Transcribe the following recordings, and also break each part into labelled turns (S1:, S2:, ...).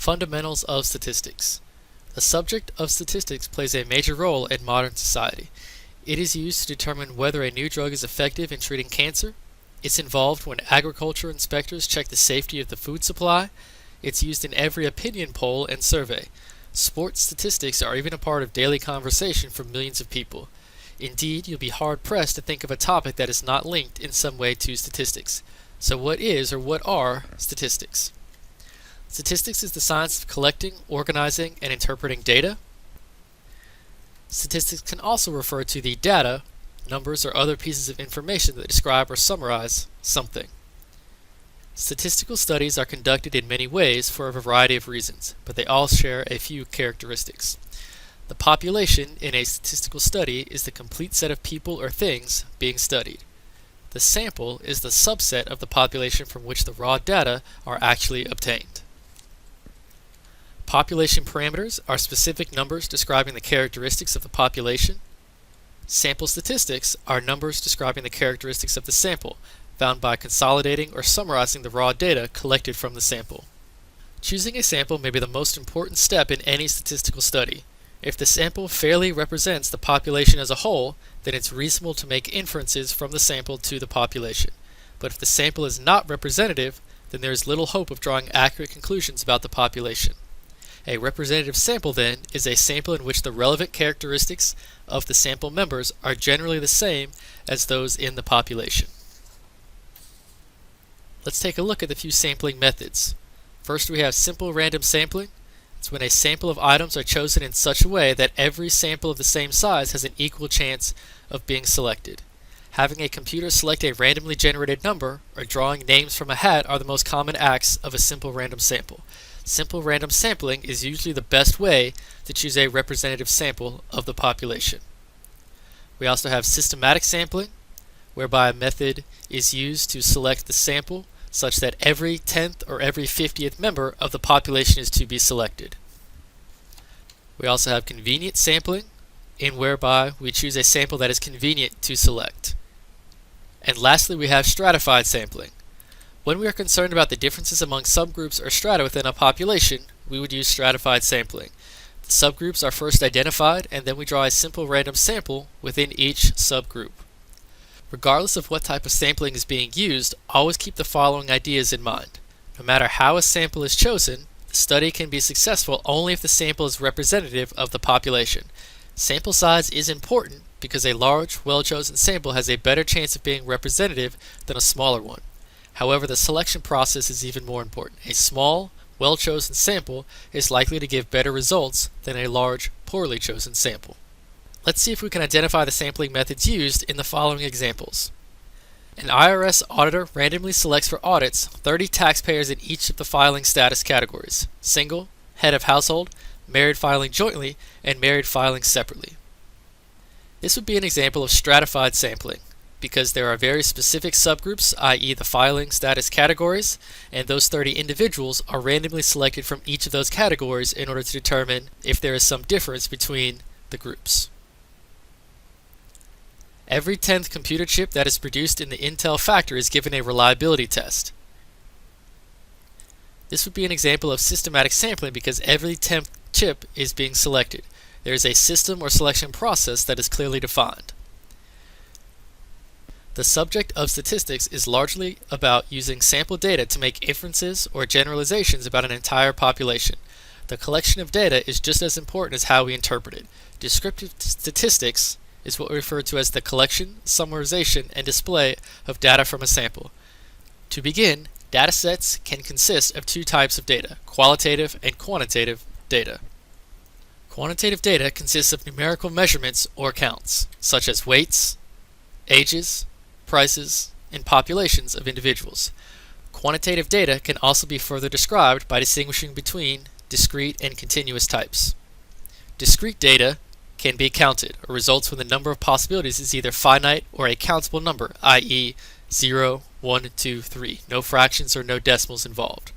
S1: Fundamentals of statistics. The subject of statistics plays a major role in modern society. It is used to determine whether a new drug is effective in treating cancer. It's involved when agriculture inspectors check the safety of the food supply. It's used in every opinion poll and survey. Sports statistics are even a part of daily conversation for millions of people. Indeed, you'll be hard-pressed to think of a topic that is not linked in some way to statistics. So what is or what are statistics? Statistics is the science of collecting, organizing, and interpreting data. Statistics can also refer to the data, numbers, or other pieces of information that describe or summarize something. Statistical studies are conducted in many ways for a variety of reasons, but they all share a few characteristics. The population in a statistical study is the complete set of people or things being studied. The sample is the subset of the population from which the raw data are actually obtained. Population parameters are specific numbers describing the characteristics of the population. Sample statistics are numbers describing the characteristics of the sample, found by consolidating or summarizing the raw data collected from the sample. Choosing a sample may be the most important step in any statistical study. If the sample fairly represents the population as a whole, then it's reasonable to make inferences from the sample to the population. But if the sample is not representative, then there is little hope of drawing accurate conclusions about the population. A representative sample, then, is a sample in which the relevant characteristics of the sample members are generally the same as those in the population. Let's take a look at the few sampling methods. First, we have simple random sampling. It's when a sample of items are chosen in such a way that every sample of the same size has an equal chance of being selected. Having a computer select a randomly generated number or drawing names from a hat are the most common acts of a simple random sample. Simple random sampling is usually the best way to choose a representative sample of the population. We also have systematic sampling, whereby a method is used to select the sample such that every 10th or every 50th member of the population is to be selected. We also have convenient sampling, in whereby we choose a sample that is convenient to select. And lastly, we have stratified sampling. When we are concerned about the differences among subgroups or strata within a population, we would use stratified sampling. The subgroups are first identified, and then we draw a simple random sample within each subgroup. Regardless of what type of sampling is being used, always keep the following ideas in mind. No matter how a sample is chosen, the study can be successful only if the sample is representative of the population. Sample size is important because a large, well-chosen sample has a better chance of being representative than a smaller one. However, the selection process is even more important. A small, well-chosen sample is likely to give better results than a large, poorly chosen sample. Let's see if we can identify the sampling methods used in the following examples. An IRS auditor randomly selects for audits 30 taxpayers in each of the filing status categories: single, head of household, married filing jointly, and married filing separately. This would be an example of stratified sampling, because there are very specific subgroups, i.e. the filing status categories, and those 30 individuals are randomly selected from each of those categories in order to determine if there is some difference between the groups. Every 10th computer chip that is produced in the Intel factory is given a reliability test. This would be an example of systematic sampling because every 10th chip is being selected. There is a system or selection process that is clearly defined. The subject of statistics is largely about using sample data to make inferences or generalizations about an entire population. The collection of data is just as important as how we interpret it. Descriptive statistics is what we refer to as the collection, summarization, and display of data from a sample. To begin, datasets can consist of two types of data: qualitative and quantitative data. Quantitative data consists of numerical measurements or counts, such as weights, ages, prices, and populations of individuals. Quantitative data can also be further described by distinguishing between discrete and continuous types. Discrete data can be counted, or results when the number of possibilities is either finite or a countable number, i.e. 0, 1, 2, 3, no fractions or no decimals involved.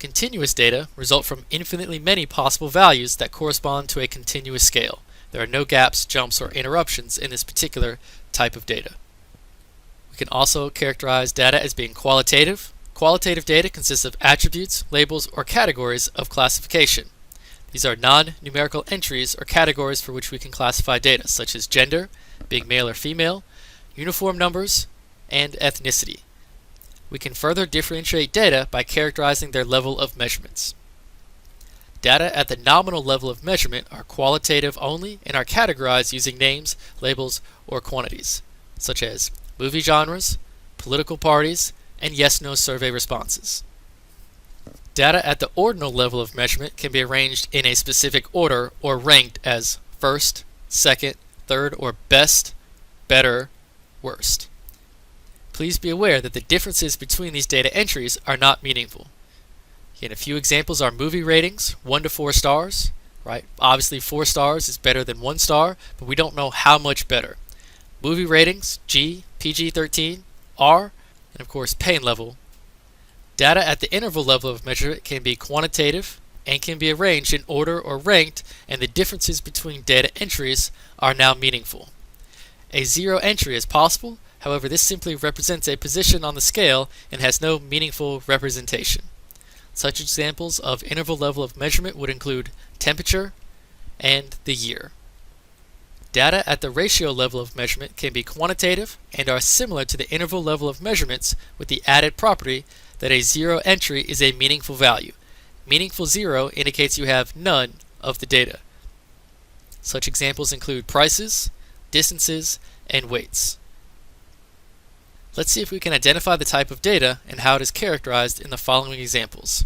S1: Continuous data result from infinitely many possible values that correspond to a continuous scale. There are no gaps, jumps, or interruptions in this particular type of data. We can also characterize data as being qualitative, Qualitative data consists of attributes, labels, or categories of classification. These are non-numerical entries or categories for which we can classify data, such as gender, being male or female, uniform numbers, and ethnicity. We can further differentiate data by characterizing their level of measurements. Data at the nominal level of measurement are qualitative only and are categorized using names, labels, or quantities, such as movie genres, political parties, and yes/no survey responses. Data at the ordinal level of measurement can be arranged in a specific order or ranked as first, second, third, or best, better, worst. Please be aware that the differences between these data entries are not meaningful. Again, a few examples are movie ratings, 1 to 4 stars, right? Obviously 4 stars is better than 1 star, but we don't know how much better. Movie ratings, G, PG-13, R, and of course pain level. Data at the interval level of measurement can be quantitative and can be arranged in order or ranked, and the differences between data entries are now meaningful. A zero entry is possible, however this simply represents a position on the scale and has no meaningful representation. Such examples of interval level of measurement would include temperature and the year. Data at the ratio level of measurement can be quantitative and are similar to the interval level of measurements with the added property that a zero entry is a meaningful value. Meaningful zero indicates you have none of the data. Such examples include prices, distances, and weights. Let's see if we can identify the type of data and how it is characterized in the following examples.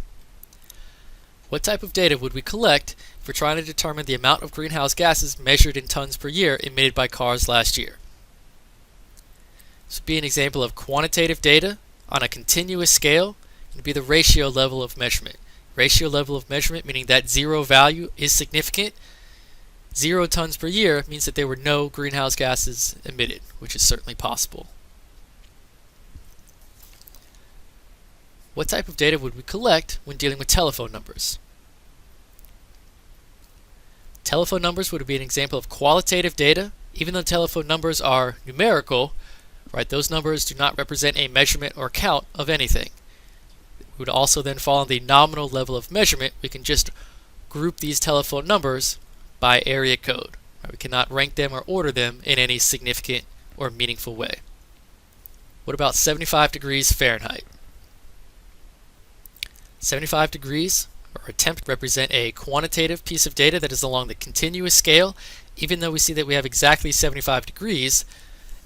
S1: What type of data would we collect if we're trying to determine the amount of greenhouse gases measured in tons per year emitted by cars last year? This would be an example of quantitative data on a continuous scale. It would be the ratio level of measurement. Ratio level of measurement meaning that zero value is significant. 0 tons per year means that there were no greenhouse gases emitted, which is certainly possible. What type of data would we collect when dealing with telephone numbers? Telephone numbers would be an example of qualitative data. Even though telephone numbers are numerical, right, those numbers do not represent a measurement or count of anything. We would also then fall on the nominal level of measurement. We can just group these telephone numbers by area code. Right? We cannot rank them or order them in any significant or meaningful way. What about 75 degrees Fahrenheit? 75 degrees, or a temp, represent a quantitative piece of data that is along the continuous scale. Even though we see that we have exactly 75 degrees,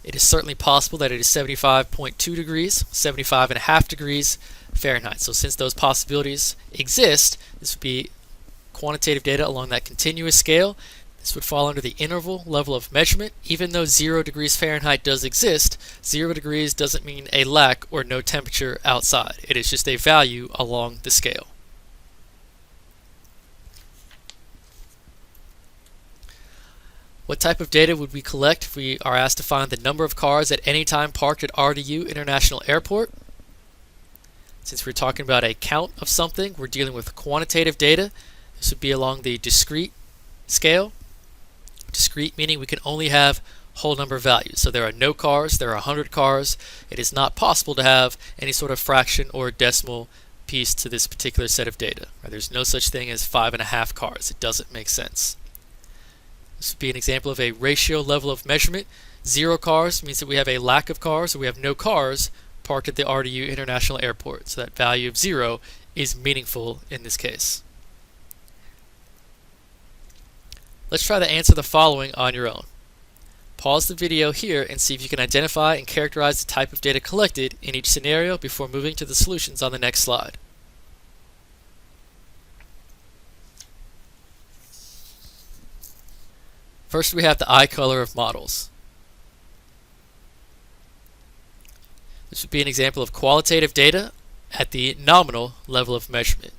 S1: it is certainly possible that it is 75.2 degrees, 75.5 degrees Fahrenheit. So since those possibilities exist, this would be quantitative data along that continuous scale. This would fall under the interval level of measurement. Even though 0 degrees Fahrenheit does exist, 0 degrees doesn't mean a lack or no temperature outside. It is just a value along the scale. What type of data would we collect if we are asked to find the number of cars at any time parked at RDU International Airport? Since we're talking about a count of something, we're dealing with quantitative data. This would be along the discrete scale. Discrete meaning we can only have whole number values. So there are no cars, there are 100 cars. It is not possible to have any sort of fraction or decimal piece to this particular set of data. There's no such thing as 5.5 cars. It doesn't make sense. This would be an example of a ratio level of measurement. 0 cars means that we have a lack of cars, or we have no cars parked at the RDU International Airport. So that value of 0 is meaningful in this case. Let's try to answer the following on your own. Pause the video here and see if you can identify and characterize the type of data collected in each scenario before moving to the solutions on the next slide. First, we have the eye color of models. This would be an example of qualitative data at the nominal level of measurement.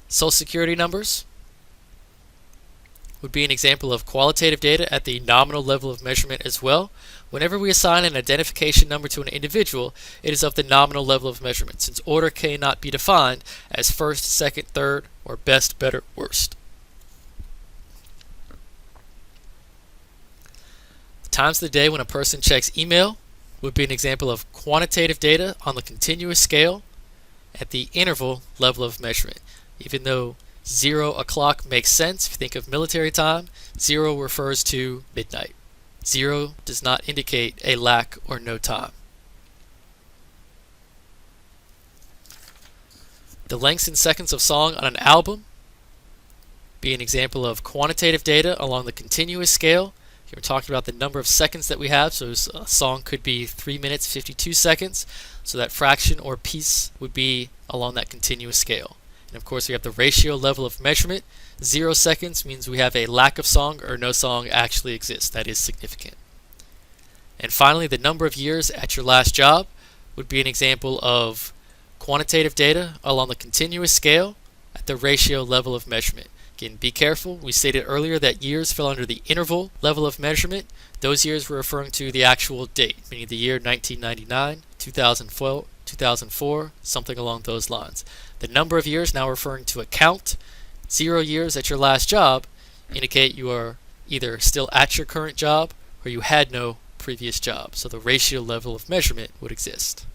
S1: Social Security numbers would be an example of qualitative data at the nominal level of measurement as well. Whenever we assign an identification number to an individual, it is of the nominal level of measurement, since order cannot be defined as first, second, third, or best, better, worst. Times of the day when a person checks email would be an example of quantitative data on the continuous scale at the interval level of measurement. Even though 0 o'clock makes sense, if you think of military time, 0 refers to midnight. 0 does not indicate a lack or no time. The lengths in seconds of song on an album be an example of quantitative data along the continuous scale. Here we're talking about the number of seconds that we have, so a song could be 3 minutes 52 seconds, so that fraction or piece would be along that continuous scale. And of course we have the ratio level of measurement. 0 seconds means we have a lack of song or no song actually exists. That is significant. And finally, the number of years at your last job would be an example of quantitative data along the continuous scale at the ratio level of measurement. Again, be careful. We stated earlier that years fell under the interval level of measurement. Those years were referring to the actual date, meaning the year 1999, 2004, something along those lines. The number of years now referring to a count. 0 years at your last job indicate you are either still at your current job or you had no previous job. So the ratio level of measurement would exist.